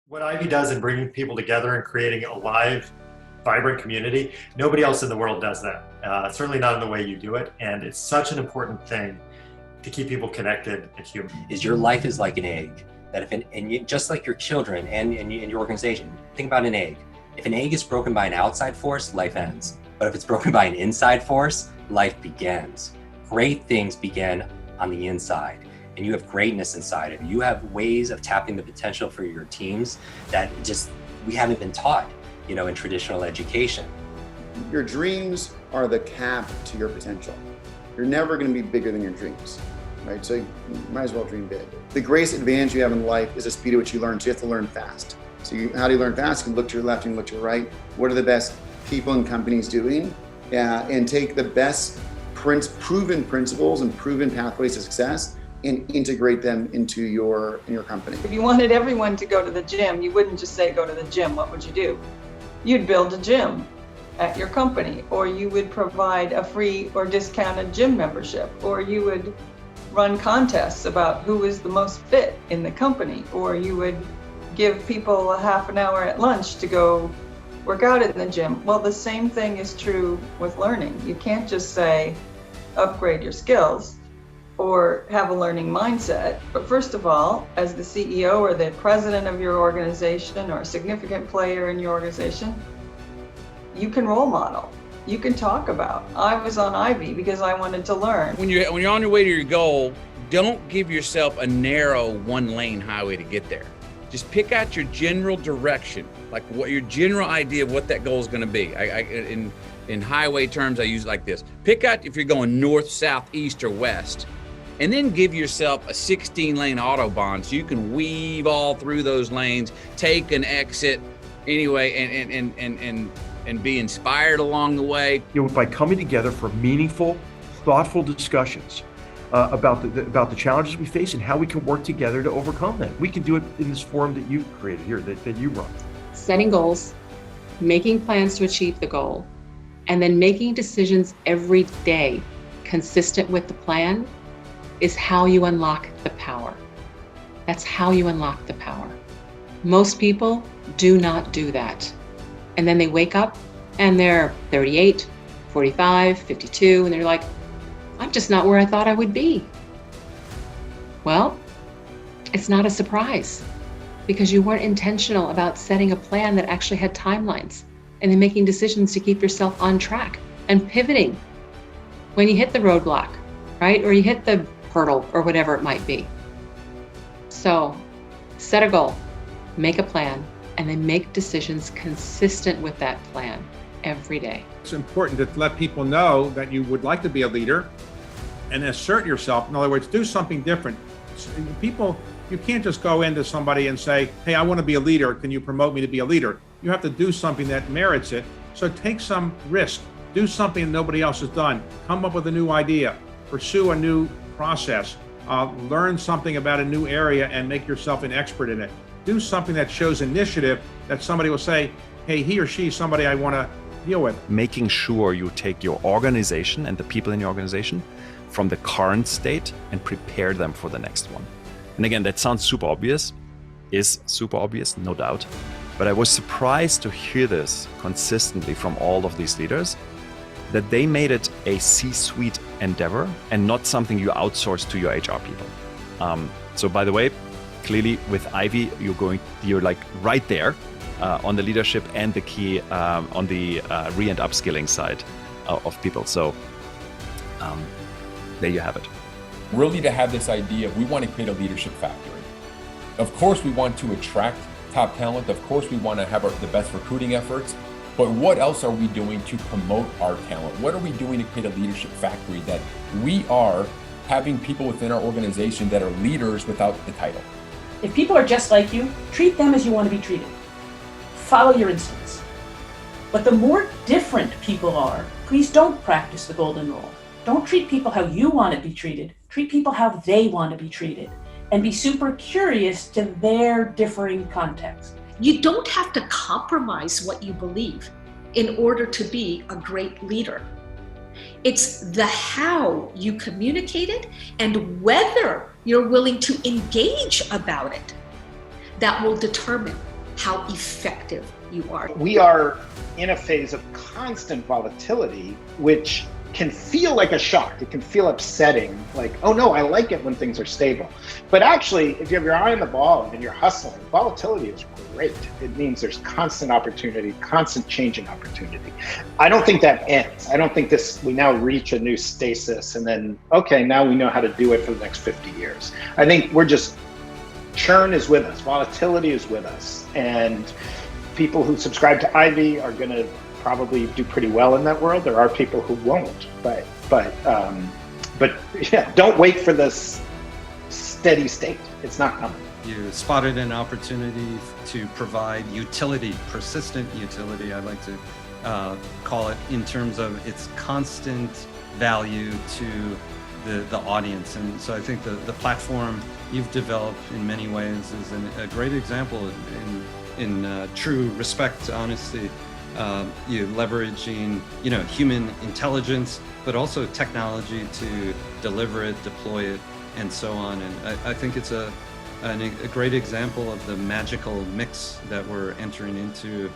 What Ivy does in bringing people together and creating a live, vibrant community, nobody else in the world does that. Certainly not in the way you do it. And it's such an important thing to keep people connected and human. Is your life is like an egg. That just like your children and your organization, think about an egg. If an egg is broken by an outside force, life ends. But if it's broken by an inside force, life begins. Great things begin on the inside. And you have greatness inside of you. You have ways of tapping the potential for your teams that we haven't been taught, in traditional education. Your dreams are the cap to your potential. You're never going to be bigger than your dreams, right? So you might as well dream big. The greatest advantage you have in life is the speed at which you learn. So you have to learn fast. So how do you learn fast? You can look to your left and look to your right. What are the best people and companies doing? And take the best proven principles and proven pathways to success and integrate them into your company. If you wanted everyone to go to the gym, you wouldn't just say go to the gym. What would you do? You'd build a gym at your company, or you would provide a free or discounted gym membership, or you would run contests about who is the most fit in the company, or you would give people a half an hour at lunch to go work out in the gym. Well, the same thing is true with learning. You can't just say upgrade your skills or have a learning mindset. But first of all, as the CEO or the president of your organization or a significant player in your organization, you can role model. You can talk about, I was on Ivy because I wanted to learn. When you're on your way to your goal, don't give yourself a narrow one-lane highway to get there. Just pick out your general direction, like what your general idea of what that goal is going to be. In highway terms, I use it like this. Pick out if you're going north, south, east, or west, and then give yourself a 16-lane Autobahn so you can weave all through those lanes, take an exit anyway, and be inspired along the way. By coming together for meaningful, thoughtful discussions about the challenges we face and how we can work together to overcome them. We can do it in this forum that you created here, that you run. Setting goals, making plans to achieve the goal, and then making decisions every day consistent with the plan is how you unlock the power. That's how you unlock the power. Most people do not do that. And then they wake up and they're 38, 45, 52, and they're like, I'm just not where I thought I would be. Well, it's not a surprise because you weren't intentional about setting a plan that actually had timelines and then making decisions to keep yourself on track and pivoting when you hit the roadblock, right? Or you hit the hurdle or whatever it might be. So set a goal, make a plan, and then make decisions consistent with that plan every day. It's important to let people know that you would like to be a leader and assert yourself. In other words, do something different. You can't just go into somebody and say, hey, I want to be a leader. Can you promote me to be a leader? You have to do something that merits it. So take some risk, do something that nobody else has done, come up with a new idea, pursue a new process, learn something about a new area and make yourself an expert in it. Do something that shows initiative that somebody will say, hey, he or she is somebody I want to deal with. Making sure you take your organization and the people in your organization from the current state and prepare them for the next one. And again, that sounds super obvious, is super obvious, no doubt. But I was surprised to hear this consistently from all of these leaders, that they made it a C-suite endeavor and not something you outsource to your HR people. So by the way, clearly with Ivy, you're like right there on the leadership and the key on the re and upskilling side of people. So there you have it. Really, to have this idea, we want to create a leadership factory. Of course, we want to attract top talent. Of course, we want to have the best recruiting efforts. But what else are we doing to promote our talent? What are we doing to create a leadership factory that we are having people within our organization that are leaders without the title? If people are just like you, treat them as you want to be treated. Follow your instincts. But the more different people are, please don't practice the golden rule. Don't treat people how you want to be treated. Treat people how they want to be treated. And be super curious to their differing context. You don't have to compromise what you believe in order to be a great leader. It's the how you communicate it and whether you're willing to engage about it that will determine how effective you are. We are in a phase of constant volatility, which can feel like a shock. It can feel upsetting, like, oh no, I like it when things are stable. But actually, if you have your eye on the ball and you're hustling, volatility is great. It means there's constant opportunity, constant changing opportunity. I don't think that ends. I don't think we now reach a new stasis and then, okay, now we know how to do it for the next 50 years. I think churn is with us, volatility is with us, and people who subscribe to Ivy are going to probably do pretty well in that world. There are people who won't, but yeah, don't wait for this steady state. It's not coming. You spotted an opportunity to provide utility, persistent utility, I like to call it, in terms of its constant value to the audience. And so I think the platform you've developed in many ways is a great example in true respect, honesty. You leveraging, human intelligence, but also technology to deliver it, deploy it, and so on. And I think it's a great example of the magical mix that we're entering into